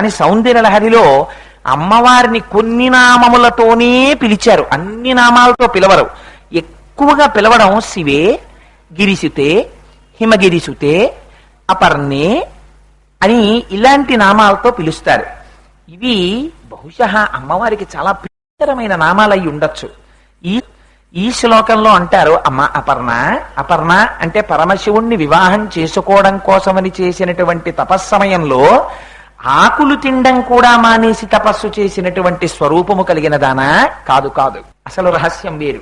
కానీ సౌందర్యలహరిలో అమ్మవారిని కొన్ని నామములతోనే పిలిచారు, అన్ని నామాలతో పిలవరు. ఎక్కువగా పిలవడం శివే, గిరిసుతే, హిమగిరిసుతే, అపర్ణే అని ఇలాంటి నామాలతో పిలుస్తారు. ఇవి బహుశः అమ్మవారికి చాలా ప్రియకరమైన నామాలు అయి ఉండొచ్చు. ఈ శ్లోకంలో అంటారు, అమ్మ అపర్ణ. అపర్ణ అంటే పరమశివుణ్ణి వివాహం చేసుకోవడం కోసమని చేసినటువంటి తపస్సమయంలో ఆకులు తినడం కూడా మానేసి తపస్సు చేసినటువంటి స్వరూపము కలిగిన దానా? కాదు కాదు, అసలు రహస్యం వేరు.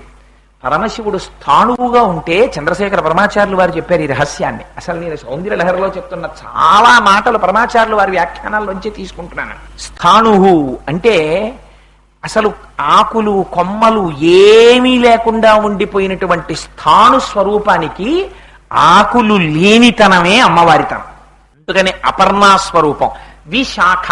పరమశివుడు స్థాణువుగా ఉంటే, చంద్రశేఖర పరమాచార్యులు వారు చెప్పారు ఈ రహస్యాన్ని. అసలు నేను సౌందర్యలహరిలో చెప్తున్న చాలా మాటలు పరమాచార్యులు వారి వ్యాఖ్యానాల్లోంచి తీసుకుంటున్నాను. స్థాణువు అంటే అసలు ఆకులు కొమ్మలు ఏమీ లేకుండా ఉండిపోయినటువంటి స్థాణు స్వరూపానికి ఆకులు లేనితనమే అమ్మవారితనం. అందుకని అపర్ణా స్వరూపం. విశాఖ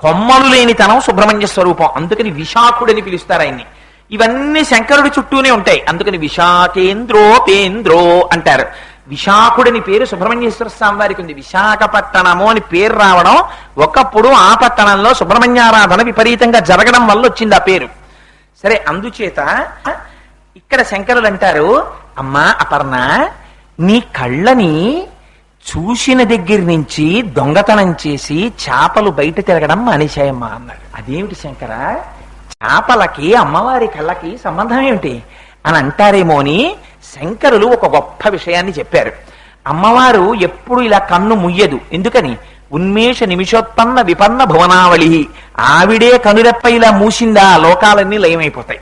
కొమ్మలు లేనితనం సుబ్రహ్మణ్య స్వరూపం, అందుకని విశాఖుడని పిలుస్తారు ఆయన్ని. ఇవన్నీ శంకరుడి చుట్టూనే ఉంటాయి, అందుకని విశాఖేంద్రోపేంద్రో అంటారు. విశాఖుడని పేరు సుబ్రహ్మణ్యేశ్వర స్వామి వారికి ఉంది. విశాఖపట్టణము అని పేరు రావడం ఒకప్పుడు ఆ పట్టణంలో సుబ్రహ్మణ్యారాధన విపరీతంగా జరగడం వల్ల వచ్చింది ఆ పేరు. సరే, అందుచేత ఇక్కడ శంకరులు అంటారు, అమ్మా అపర్ణ, నీ కళ్ళని చూసిన దగ్గర నుంచి దొంగతనం చేసి చేపలు బయట తిరగడం మానేశాయమ్మా అన్నాడు. అదేమిటి శంకర, చేపలకి అమ్మవారి కళ్ళకి సంబంధం ఏమిటి అని అంటారేమో అని శంకరులు ఒక గొప్ప విషయాన్ని చెప్పారు. అమ్మవారు ఎప్పుడు ఇలా కన్ను ముయ్యదు. ఎందుకని? ఉన్మేష నిమిషోత్పన్న విపన్న భువనావళి. ఆవిడే కనురెప్ప ఇలా మూసిందా లోకాలన్నీ లయమైపోతాయి.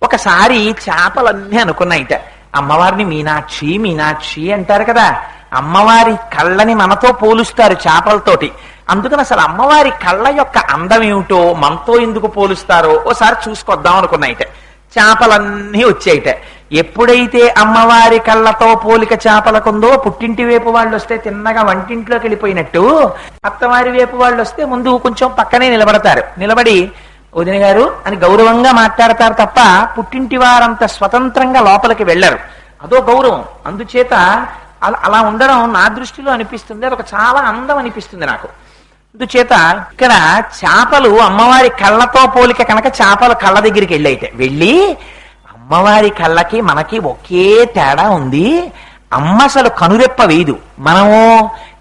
ఒకసారి చేపలన్నీ అనుకున్నాయిట, అమ్మవారిని మీనాక్షి మీనాక్షి అంటారు కదా, అమ్మవారి కళ్ళని మనతో పోలుస్తారు చేపలతోటి. అందుకని అసలు అమ్మవారి కళ్ళ యొక్క అందం ఏమిటో మనతో ఎందుకు పోలుస్తారో ఓసారి చూసుకొద్దాం అనుకున్నాయిట. చేపలన్నీ వచ్చాయిట. ఎప్పుడైతే అమ్మవారి కళ్ళతో పోలిక చేపలకుందో, పుట్టింటి వైపు వాళ్ళు వస్తే తిన్నగా వంటింట్లోకి వెళ్ళిపోయినట్టు, అత్తవారి వైపు వాళ్ళు వస్తే ముందు కొంచెం పక్కనే నిలబడతారు. నిలబడి వదిన గారు అని గౌరవంగా మాట్లాడతారు తప్ప పుట్టింటి వారంత స్వతంత్రంగా లోపలికి వెళ్ళరు. అదో గౌరవం. అందుచేత అలా ఉండడం నా దృష్టిలో అనిపిస్తుంది, అదొక చాలా అందం అనిపిస్తుంది నాకు. అందుచేత ఇక్కడ చేపలు అమ్మవారి కళ్ళతో పోలిక కనుక చేపలు కళ్ళ దగ్గరికి వెళ్ళి అమ్మవారి కళ్ళకి మనకి ఒకే తేడా ఉంది. అమ్మ అసలు కనురెప్ప వేయదు, మనము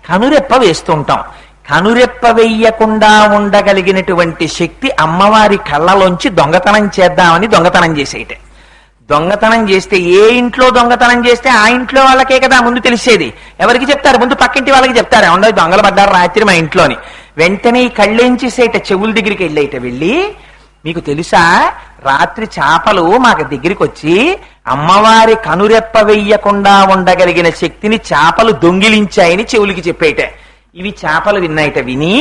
కనురెప్ప వేస్తుంటాం. కనురెప్ప వెయ్యకుండా ఉండగలిగినటువంటి శక్తి అమ్మవారి కళ్ళలోంచి దొంగతనం చేద్దామని దొంగతనం చేసేట. దొంగతనం చేస్తే ఏ ఇంట్లో దొంగతనం చేస్తే ఆ ఇంట్లో వాళ్ళకే కదా ముందు తెలిసేది. ఎవరికి చెప్తారు? ముందు పక్కింటి వాళ్ళకి చెప్తారు, ఏమన్నా దొంగలు పడ్డారు రాత్రి మా ఇంట్లోని. వెంటనే ఈ కళ్ళేంచేసేట చెవుల దగ్గరికి వెళ్ళి, మీకు తెలుసా రాత్రి చేపలు మాకు దగ్గరికి వచ్చి అమ్మవారి కనురెప్ప వెయ్యకుండా ఉండగలిగిన శక్తిని చేపలు దొంగిలించాయని చెవులకి చెప్పేట. ఇవి చేపలు విన్నాయిట. విని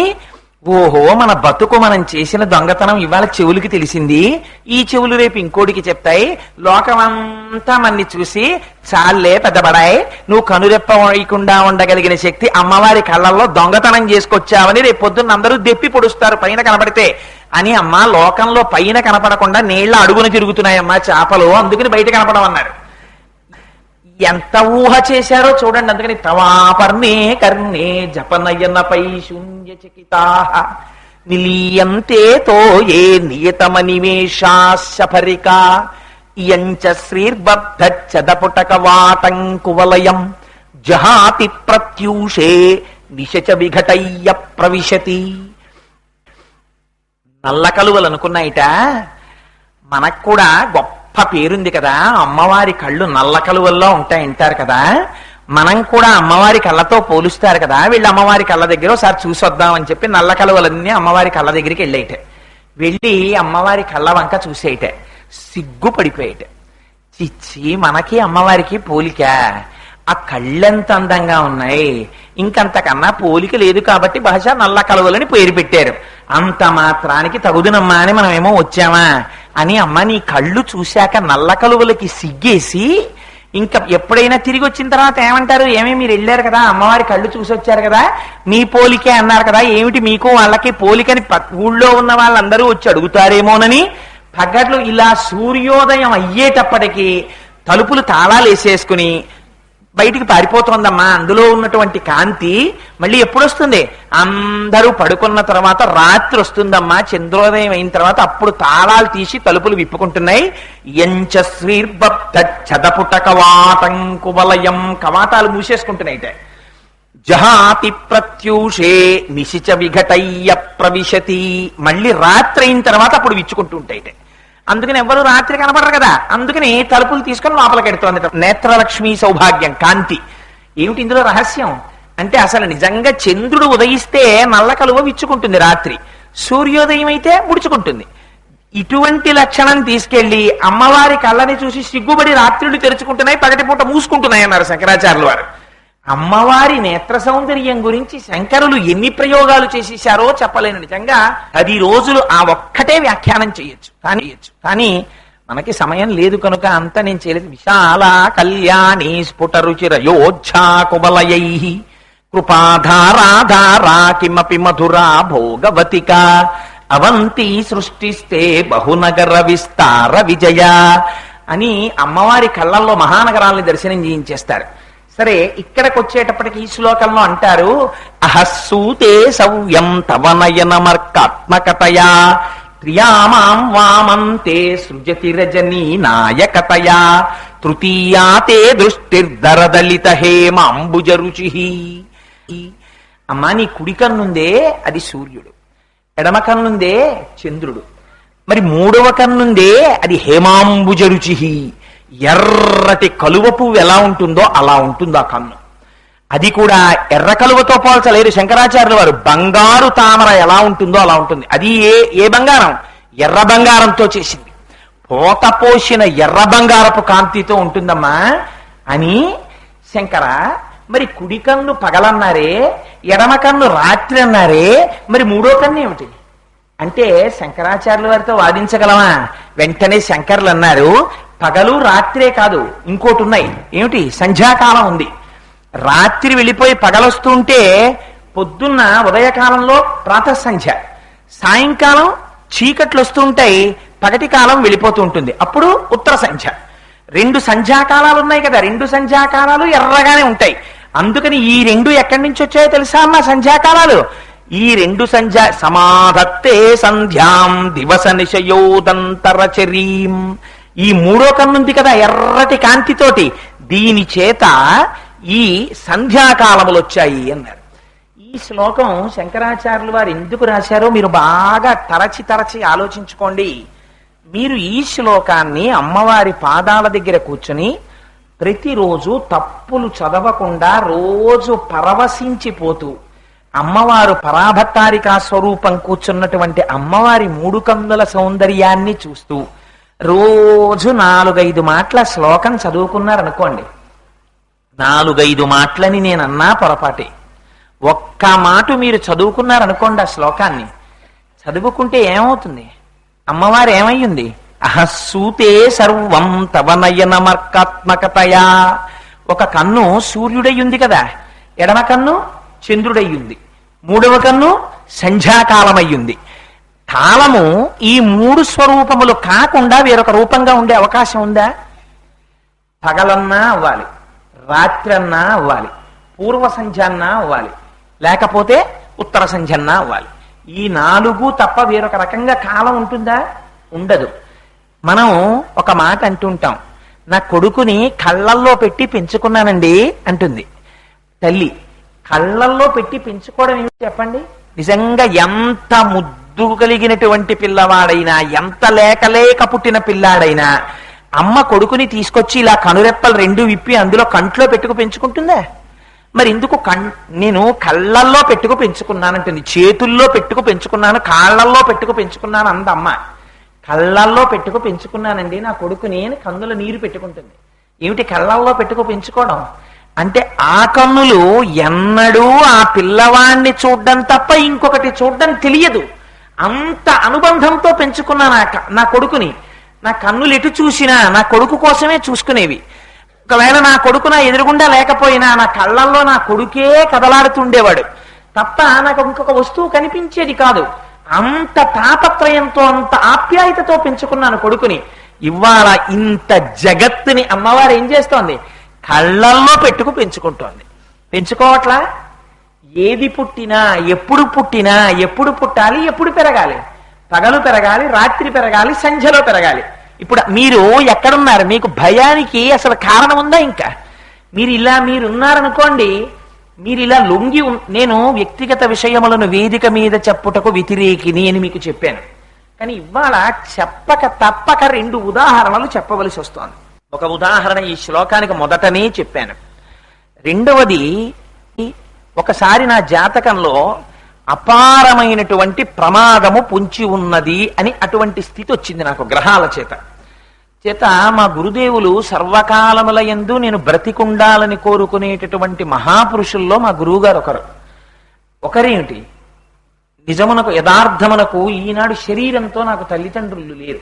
ఓహో మన బతుకు మనం చేసిన దొంగతనం ఇవాళ చెవులకి తెలిసింది, ఈ చెవులు రేపు ఇంకోటికి చెప్తాయి, లోకమంతా మన్ని చూసి చాలే పెద్దబడాయి, నువ్వు కనురెప్ప వేయకుండా ఉండగలిగిన శక్తి అమ్మవారి కళ్ళల్లో దొంగతనం చేసుకొచ్చావని రేపు పొద్దున్న అందరూ దెప్పి పొడుస్తారు పైన కనపడితే అని. అమ్మ లోకంలో పైన కనపడకుండా నీళ్ల అడుగున తిరుగుతున్నాయమ్మా చేపలు, అందుకని బయట కనపడమన్నారు. ఎంత ఊహ చేశారో చూడండి. అందుకని తవాపర్ణే కర్ణే జపనయనపై శూన్యచకితా నిలీయంతే తో ఏ నియతమనివేశాశఫరికా ఇయంచ శ్రీర్బద్ధచ్చదపుటక వాటంకువలయం జహాతి ప్రత్యూషే నిశచ విఘటయ్య ప్రవిశతి. నల్ల కలువలు అనుకున్నాయిట, మనకు కూడా గొప్ప పేరుంది కదా, అమ్మవారి కళ్ళు నల్ల కలువల్లో ఉంటాయంటారు కదా, మనం కూడా అమ్మవారి కళ్ళతో పోలుస్తారు కదా, వీళ్ళు అమ్మవారి కళ్ళ దగ్గర ఒకసారి చూసొద్దామని చెప్పి నల్ల కలువలన్నీ అమ్మవారి కళ్ళ దగ్గరికి వెళ్ళేట. వెళ్ళి అమ్మవారి కళ్ళ వంక చూసేయట, సిగ్గుపడిపోయేట. చిచ్చి మనకి అమ్మవారికి పోలిక, ఆ కళ్ళెంత అందంగా ఉన్నాయి, ఇంకంతకన్నా పోలిక లేదు కాబట్టి బహుశా నల్ల కలువలని పేరు పెట్టారు, అంత మాత్రానికి తగుదునమ్మా అని మనమేమో వచ్చామా అని. అమ్మ నీ కళ్ళు చూశాక నల్ల కలువలకి సిగ్గేసి ఇంకా ఎప్పుడైనా తిరిగి వచ్చిన తర్వాత ఏమంటారు, ఏమీ మీరు వెళ్ళారు కదా అమ్మవారి కళ్ళు చూసి వచ్చారు కదా, మీ పోలికే అన్నారు కదా, ఏమిటి మీకు వాళ్ళకి పోలికని ఊళ్ళో ఉన్న వాళ్ళందరూ వచ్చి అడుగుతారేమోనని పగట్లు ఇలా సూర్యోదయం అయ్యేటప్పటికీ తలుపులు తాళాలు వేసేసుకుని బయటికి పారిపోతోందమ్మా. అందులో ఉన్నటువంటి కాంతి మళ్ళీ ఎప్పుడు వస్తుంది? అందరూ పడుకున్న తర్వాత రాత్రి వస్తుందమ్మా. చంద్రోదయం అయిన తర్వాత అప్పుడు తాళాలు తీసి తలుపులు విప్పుకుంటున్నాయి. చదపుటకవాటంకువలయం, కవాటాలు మూసేసుకుంటున్నాయిట. జహాతి ప్రత్యూషే నిశిచ విఘటయ్య ప్రవిశతి, మళ్ళీ రాత్రి అయిన తర్వాత అప్పుడు విచ్చుకుంటూ ఉంటాయిట. అందుకని ఎవరు రాత్రి కనపడరు కదా, అందుకని తలుపులు తీసుకొని లోపలికెడుతోంది. నేత్రలక్ష్మి సౌభాగ్యం, కాంతి. ఏమిటి ఇందులో రహస్యం అంటే, అసలు నిజంగా చంద్రుడు ఉదయిస్తే నల్ల కలువ విచ్చుకుంటుంది రాత్రి, సూర్యోదయం అయితే ముడుచుకుంటుంది. ఇటువంటి లక్షణం తీసుకెళ్లి అమ్మవారి కళ్ళని చూసి సిగ్గుబడి రాత్రులు తెరుచుకుంటున్నాయి, పగటిపూట మూసుకుంటున్నాయి అన్నారు శంకరాచార్యుల వారు. అమ్మవారి నేత్ర సౌందర్యం గురించి శంకరులు ఎన్ని ప్రయోగాలు చేసేశారో చెప్పలేను. నిజంగా 10 రోజులు ఆ ఒక్కటే వ్యాఖ్యానం చేయొచ్చు, కానీ మనకి సమయం లేదు కనుక అంత నేను చేయలేదు. విశాల కళ్యాణి స్ఫుట రుచిరయోధ్యా కుబలయై కృపాధారాధారా కిమపి మధురా భోగవతిక అవంతి సృష్టిస్తే బహునగర విస్తార విజయ అని అమ్మవారి కళ్ళల్లో మహానగరాల్ని దర్శనం చేయించేస్తారు. సరే, ఇక్కడికి వచ్చేటప్పటికి ఈ శ్లోకంలో అంటారు, అహస్సూతే సవ్యం తవ నయనమర్కాత్మకతయా త్రియామాం వామంతే సృజతి రజనీ నాయకతయా తృతీయాతే దృష్టిర్దరదలిత హేమాంబుజ రుచి. అమ్మా, నీ కుడి కన్నుందే అది సూర్యుడు, ఎడమ కన్నుందే చంద్రుడు, మరి మూడవ కన్నుందే అది హేమాంబుజ రుచి. ఎర్రటి కలువ పువ్వు ఎలా ఉంటుందో అలా ఉంటుంది ఆ కన్ను. అది కూడా ఎర్ర కలువతో పోల్చలేరు శంకరాచార్యుల వారు. బంగారు తామర ఎలా ఉంటుందో అలా ఉంటుంది. అది ఏ బంగారం? ఎర్ర బంగారంతో చేసింది. పోత పోసిన ఎర్ర బంగారపు కాంతితో ఉంటుందమ్మా అని శంకర. మరి కుడి కన్ను పగలన్నారే, ఎడమ కన్ను రాత్రి అన్నారే, మరి మూడో కన్ను ఏమిటి అంటే శంకరాచార్యుల వారితో వాదించగలమా? వెంటనే శంకర్లు అన్నారు, పగలు రాత్రే కాదు, ఇంకోటి ఉన్నాయి. ఏమిటి? సంధ్యాకాలం ఉంది. రాత్రి వెళ్ళిపోయి పగలొస్తుంటే పొద్దున్న ఉదయకాలంలో ప్రాతఃసంధ్య, సాయంకాలం చీకట్లు వస్తుంటాయి, పగటి కాలం వెళ్ళిపోతూ ఉంటుంది, అప్పుడు ఉత్తర సంధ్య. 2 సంధ్యాకాలాలు ఉన్నాయి కదా, 2 సంధ్యాకాలాలు ఎర్రగానే ఉంటాయి. అందుకని ఈ 2 ఎక్కడి నుంచి వచ్చాయో తెలుసా అమ్మా సంధ్యాకాలాలు? ఈ 2 సంధ్యా సమాధత్తే సంధ్యాం దివస నిశయోదంతరచరీం. ఈ మూడో కన్నుంది కదా ఎర్రటి కాంతితోటి, దీని చేత ఈ సంధ్యాకాలములు వచ్చాయి అన్నారు. ఈ శ్లోకం శంకరాచార్యుల వారు ఎందుకు రాశారో మీరు బాగా తరచి ఆలోచించుకోండి. మీరు ఈ శ్లోకాన్ని అమ్మవారి పాదాల దగ్గర కూర్చుని ప్రతిరోజు తప్పులు చదవకుండా రోజు పరవశించిపోతూ అమ్మవారు పరాభట్టారికా స్వరూపం కూర్చున్నటువంటి అమ్మవారి 3 కన్నుల సౌందర్యాన్ని చూస్తూ రోజు 4-5 మాటల శ్లోకం చదువుకున్నారనుకోండి. 4-5 మాటలని నేనన్నా పొరపాటే. ఒక్క మాట మీరు చదువుకున్నారనుకోండి, ఆ శ్లోకాన్ని చదువుకుంటే ఏమవుతుంది? అమ్మవారు ఏమయ్యింది? అహస్సూతే సర్వం తవ నయనమర్కాత్మకతయా. ఒక కన్ను సూర్యుడయ్యుంది కదా, ఎడమ కన్ను చంద్రుడయ్యుంది, మూడవ కన్ను సంధ్యాకాలమయ్యుంది. కాలము ఈ 3 స్వరూపములు కాకుండా వేరొక రూపంగా ఉండే అవకాశం ఉందా? పగలన్నా అవ్వాలి, రాత్రి అన్నా అవ్వాలి, పూర్వ సంధ్యన్నా అవ్వాలి, లేకపోతే ఉత్తర సంధ్యన్నా అవ్వాలి. ఈ 4 తప్ప వేరొక రకంగా కాలం ఉంటుందా? ఉండదు. మనం ఒక మాట అంటుంటాం, నా కొడుకుని కళ్ళల్లో పెట్టి పెంచుకున్నానండి అంటుంది తల్లి. కళ్ళల్లో పెట్టి పెంచుకోవడం ఏమిటి చెప్పండి? నిజంగా ఎంత ముద్దు కలిగినటువంటి పిల్లవాడైనా, ఎంత లేక పుట్టిన పిల్లాడైనా అమ్మ కొడుకుని తీసుకొచ్చి ఇలా కనురెప్పలు 2 విప్పి అందులో కంట్లో పెట్టుకు పెంచుకుంటుందా? మరి ఎందుకు నేను కళ్ళల్లో పెట్టుకు పెంచుకున్నానంటుంది, చేతుల్లో పెట్టుకు పెంచుకున్నాను, కాళ్ళల్లో పెట్టుకు పెంచుకున్నాను అందమ్మ. కళ్ళల్లో పెట్టుకు పెంచుకున్నానండి నా కొడుకుని అని కన్నుల నీరు పెట్టుకుంటుంది. ఏమిటి కళ్ళల్లో పెట్టుకు పెంచుకోవడం అంటే? ఆ కన్నులు ఎన్నడూ ఆ పిల్లవాణ్ణి చూడ్డం తప్ప ఇంకొకటి చూడ్డం తెలియదు. అంత అనుబంధంతో పెంచుకున్నా నా కొడుకుని. నా కన్నులు ఎటు చూసినా నా కొడుకు కోసమే చూసుకునేవి. ఒకవేళ నా కొడుకు నా ఎదురుగుండా లేకపోయినా నా కళ్ళల్లో నా కొడుకే కదలాడుతుండేవాడు తప్ప నాకు ఇంకొక వస్తువు కనిపించేది కాదు. అంత తాపత్రయంతో, అంత ఆప్యాయతతో పెంచుకున్నాను కొడుకుని. ఇవాళ ఇంత జగత్తుని అమ్మవారు ఏం చేస్తోంది? కళ్ళల్లో పెట్టుకు పెంచుకుంటోంది. పెంచుకోవట్లా? ఏది పుట్టినా ఎప్పుడు పుట్టాలి, ఎప్పుడు పెరగాలి? పగలు పెరగాలి, రాత్రి పెరగాలి, సంధ్యలో పెరగాలి. ఇప్పుడు మీరు ఎక్కడున్నారు? మీకు భయానికి అసలు కారణం ఉందా? ఇంకా మీరున్నారనుకోండి, మీరు ఇలా లొంగి నేను వ్యక్తిగత విషయములను వేదిక మీద చెప్పుటకు వ్యతిరేకిని అని మీకు చెప్పాను. కానీ ఇవాళ చెప్పక తప్పక 2 ఉదాహరణలు చెప్పవలసి వస్తోంది. ఒక ఉదాహరణ ఈ శ్లోకానికి మొదటనే చెప్పాను. రెండవది, ఒకసారి నా జాతకంలో అపారమైనటువంటి ప్రమాదము పొంచి ఉన్నది అని అటువంటి స్థితి వచ్చింది నాకు గ్రహాల చేత. మా గురుదేవులు సర్వకాలముల యందు నేను బ్రతికుండాలని కోరుకునేటటువంటి మహాపురుషుల్లో మా గురువుగారు ఒకరేమిటి, నిజమునకు యథార్థమునకు ఈనాడు శరీరంతో నాకు తల్లిదండ్రులు లేరు.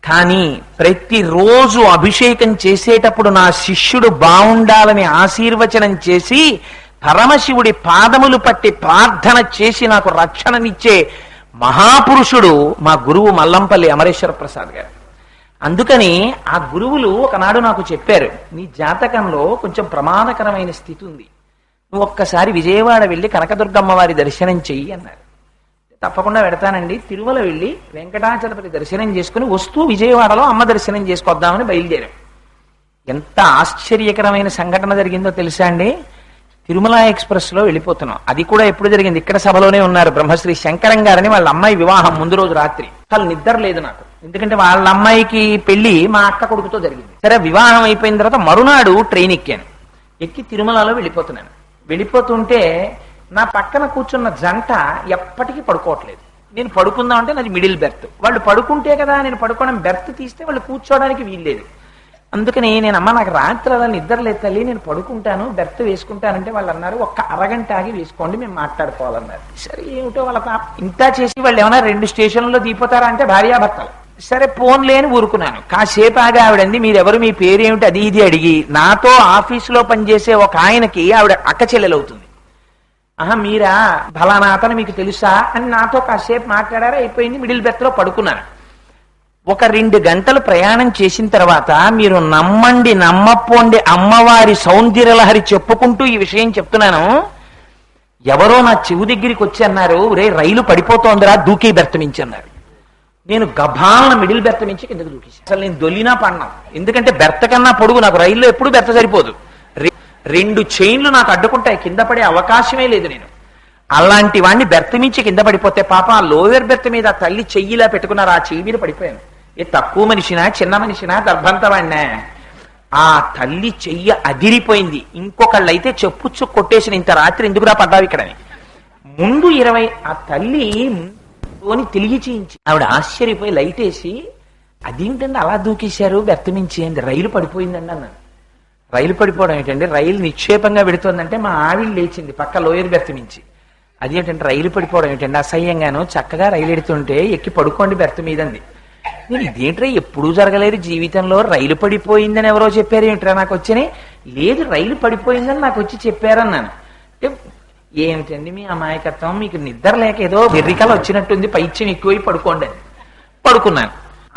కానీ ప్రతిరోజు అభిషేకం చేసేటప్పుడు నా శిష్యుడు బాగుండాలని ఆశీర్వచనం చేసి పరమశివుడి పాదములు పట్టి ప్రార్థన చేసి నాకు రక్షణనిచ్చే మహాపురుషుడు మా గురువు మల్లంపల్లి అమరేశ్వర ప్రసాద్ గారు. అందుకని ఆ గురువులు ఒకనాడు నాకు చెప్పారు, నీ జాతకంలో కొంచెం ప్రమాదకరమైన స్థితి ఉంది, నువ్వు ఒక్కసారి విజయవాడ వెళ్ళి కనకదుర్గమ్మ వారి దర్శనం చెయ్యి అన్నారు. తప్పకుండా పెడతానండి. తిరుమల వెళ్ళి వెంకటాచలపతి దర్శనం చేసుకుని వస్తూ విజయవాడలో అమ్మ దర్శనం చేసుకొద్దామని బయలుదేరాం. ఎంత ఆశ్చర్యకరమైన సంఘటన జరిగిందో తెలుసా అండి? తిరుమల ఎక్స్ప్రెస్ లో వెళ్ళిపోతున్నాం. అది కూడా ఎప్పుడు జరిగింది, ఇక్కడ సభలోనే ఉన్నారు బ్రహ్మశ్రీ శంకరం గారని, వాళ్ళ అమ్మాయి వివాహం ముందు రోజు రాత్రి. అసలు నిద్ర లేదు నాకు, ఎందుకంటే వాళ్ళ అమ్మాయికి పెళ్లి మా అక్క కొడుకుతో జరిగింది. సరే, వివాహం అయిపోయిన తర్వాత మరునాడు ట్రైన్ ఎక్కి తిరుమలలో వెళ్ళిపోతున్నాను. వెళ్ళిపోతుంటే నా పక్కన కూర్చున్న జంట ఎప్పటికీ పడుకోవట్లేదు. నేను పడుకుందాం అంటే నాది మిడిల్ బెర్త్. వాళ్ళు పడుకుంటే కదా నేను పడుకోవడం, బెర్త్ తీస్తే వాళ్ళు కూర్చోవడానికి వీల్లేదు. అందుకని నేను, అమ్మ నాకు రాత్రి అలా నిద్ర లేదు తల్లి, నేను పడుకుంటాను, బెర్త్ వేసుకుంటానంటే వాళ్ళు అన్నారు, ఒక్క అరగంట ఆగి వేసుకోండి, మేము మాట్లాడుకోవాలన్నారు. సరే, ఏమిటో వాళ్ళ ఇంత చేసి వాళ్ళు ఏమైనా 2 స్టేషన్లలో దిగిపోతారా అంటే భార్యాభర్తలు. సరే, ఫోన్ లేని ఊరుకున్నాను. కాసేపు ఆగి ఆవిడంది, మీరెవరు, మీ పేరేమిటి, అది ఇది అడిగి, నాతో ఆఫీసులో పనిచేసే ఒక ఆయనకి ఆవిడ అక్క చెల్లెలవుతుంది. మీరా, ఫలానా అతను మీకు తెలుసా అని నాతో కాసేపు మాట్లాడారా, అయిపోయింది. మిడిల్ బెర్త్ లో పడుకున్నాను. ఒక 2 గంటలు ప్రయాణం చేసిన తర్వాత, మీరు నమ్మండి నమ్మపోండి, అమ్మవారి సౌందర్యలహరి చెప్పుకుంటూ ఈ విషయం చెప్తున్నాను, ఎవరో నా చెవు దగ్గరికి వచ్చి అన్నారు, రే రైలు పడిపోతోందిరా, దూకే బెర్త్ మించి అన్నారు. నేను గభాలను మిడిల్ బెర్త్ మించి కిందకు దూకేసి, అసలు నేను దొల్లినా పడినా, ఎందుకంటే బెర్త్ కన్నా పొడుగు, నాకు రైల్లో ఎప్పుడు బెర్త్ సరిపోదు. 2 చైన్లు నాకు అడ్డుకుంటాయి, కింద పడే అవకాశమే లేదు. నేను అలాంటి వాడిని బెర్త్ మించి కింద పడిపోతే పాప ఆ లోయర్ బెర్త్ మీద తల్లి చెయ్యిలా పెట్టుకున్నారు, ఆ చెయ్యి మీద పడిపోయాను. ఏ తక్కువ మనిషినా, చిన్న మనిషినా, దర్భంతవాడినా, ఆ తల్లి చెయ్యి అదిరిపోయింది. ఇంకొకళ్ళైతే చెప్పుచ్చు కొట్టేసిన, ఇంత రాత్రి ఎందుకురా పడ్డావు ఇక్కడని. ముందు 20 ఆ తల్లి తిరిగి చేయించి, ఆవిడ ఆశ్చర్యపోయి లైట్ వేసి, అదేంటండి అలా దూకేశారు బెర్త్ మించి అండి, రైలు పడిపోయిందండి అన్నాను. రైలు పడిపోవడం ఏంటండి, రైలు నిక్షేపంగా పెడుతోందంటే మా ఆవిడ లేచింది పక్క లోయర్ బెర్త్ మించి. అదేంటంటే రైలు పడిపోవడం ఏంటండి, అసహ్యంగాను, చక్కగా రైలు ఎడుతుంటే ఎక్కి పడుకోండి బెర్త్ మీదంది. నేను ఇదేంట్రా, ఎప్పుడూ జరగలేదు జీవితంలో, రైలు పడిపోయిందని ఎవరో చెప్పారు ఏంట్రా నాకు వచ్చినాయి, లేదు రైలు పడిపోయిందని నాకు వచ్చి చెప్పారన్నాను. ఏమిటండి మీ అమాయకత్వం, మీకు నిద్ర లేక ఏదో వెర్రికల వచ్చినట్టుంది, పైచ్యం ఎక్కువై పడుకోండి అని పడుకున్నాను.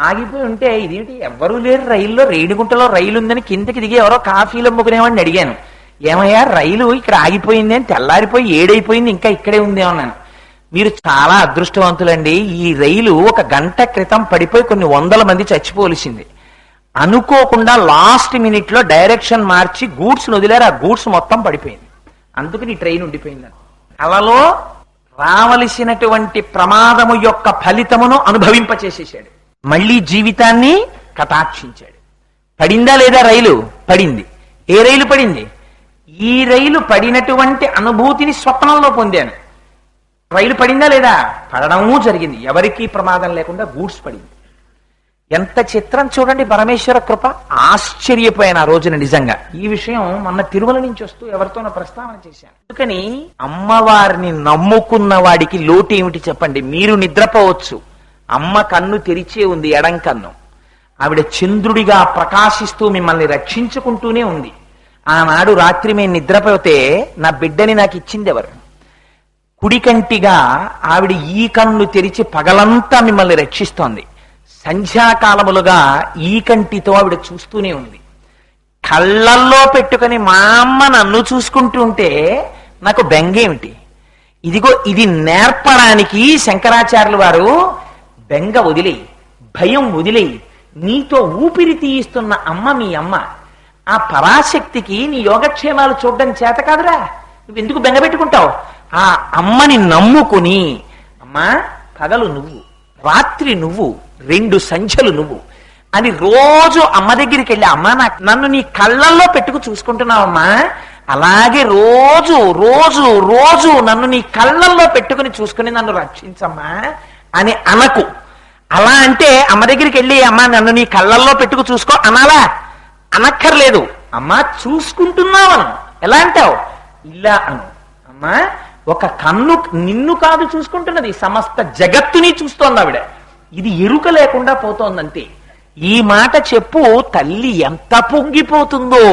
ఆగిపోయి ఉంటే, ఇదేంటి ఎవ్వరూ లేరు రైల్లో, రేణిగుంటలో రైలు ఉందని కిందకి దిగి ఎవరో కాఫీలు అమ్ముకునేవాడిని అడిగాను, ఏమయ్యా రైలు ఇక్కడ ఆగిపోయింది అని, తెల్లారిపోయి 7 అయిపోయింది ఇంకా ఇక్కడే ఉంది అన్నాను. మీరు చాలా అదృష్టవంతులండి, ఈ రైలు 1 గంట క్రితం పడిపోయి కొన్ని 100 మంది చచ్చిపోవలసింది. అనుకోకుండా లాస్ట్ మినిట్ లో డైరెక్షన్ మార్చి గూడ్స్ వదిలేరు, ఆ గూడ్స్ మొత్తం పడిపోయింది, అందుకని ఈ ట్రైన్ ఉండిపోయిందని. అలలో రావలసినటువంటి ప్రమాదము యొక్క ఫలితమును అనుభవింపచేసేసాడు, మళ్ళీ జీవితాన్ని కటాక్షించాడు. పడిందా లేదా రైలు? పడింది. ఏ రైలు పడింది? ఈ రైలు పడినటువంటి అనుభూతిని స్వప్నంలో పొందాను. రైలు పడిందా లేదా? పడడము జరిగింది, ఎవరికీ ప్రమాదం లేకుండా గూడ్స్ పడింది. ఎంత చిత్రం చూడండి పరమేశ్వర కృప. ఆశ్చర్యపోయాను ఆ రోజున నిజంగా. ఈ విషయం మొన్న తిరుమల నుంచి వస్తూ ఎవరితోనో ప్రస్తావన చేశాను. అందుకని అమ్మవారిని నమ్ముకున్న వాడికి లోటు ఏమిటి చెప్పండి? మీరు నిద్రపోవచ్చు, అమ్మ కన్ను తెరిచే ఉంది, ఎడం కన్ను. ఆవిడ చంద్రుడిగా ప్రకాశిస్తూ మిమ్మల్ని రక్షించుకుంటూనే ఉంది. ఆనాడు రాత్రి మేము నిద్రపోతే నా బిడ్డని నాకు ఇచ్చింది ఎవరు? కుడికంటిగా ఆవిడ ఈ కన్ను తెరిచి పగలంతా మిమ్మల్ని రక్షిస్తోంది. సంధ్యాకాలములుగా ఈ కంటితో ఆవిడ చూస్తూనే ఉంది. కళ్ళల్లో పెట్టుకుని మా అమ్మ నన్ను చూసుకుంటుంటే నాకు బెంగేమిటి? ఇదిగో ఇది నేర్పడానికి శంకరాచార్యులు వారు బెంగ వదిలేయి, భయం వదిలేయి, నీతో ఊపిరి తీయిస్తున్న అమ్మ మీ అమ్మ. ఆ పరాశక్తికి నీ యోగక్షేమాలు చూడడం చేత కాదురా, నువ్వు ఎందుకు బెంగ పెట్టుకుంటావు? ఆ అమ్మని నమ్ముకుని, అమ్మా పగలు నువ్వు, రాత్రి నువ్వు, 2 సంధ్యలు నువ్వు అని రోజు అమ్మ దగ్గరికి వెళ్ళి, అమ్మా నన్ను నీ కళ్ళల్లో పెట్టుకు చూసుకుంటున్నావమ్మా, అలాగే రోజు రోజు రోజు నన్ను నీ కళ్ళల్లో పెట్టుకుని చూసుకుని నన్ను రక్షించమ్మా అని అనకు. అలా అంటే అమ్మ దగ్గరికి వెళ్ళి, అమ్మా నన్ను నీ కళ్ళల్లో పెట్టుకు చూసుకో అనాలా? అనక్కర్లేదు. అమ్మా చూసుకుంటున్నావను. ఎలా అంటావు? ఇలా అను. అమ్మా ఒక కన్ను నిన్ను కాదు చూసుకుంటున్నది, సమస్త జగత్తుని చూస్తోంది ఆవిడ. ఇది ఎరుక లేకుండా పోతోందంతే. ఈ మాట చెప్పు, తల్లి ఎంత పొంగిపోతుందో.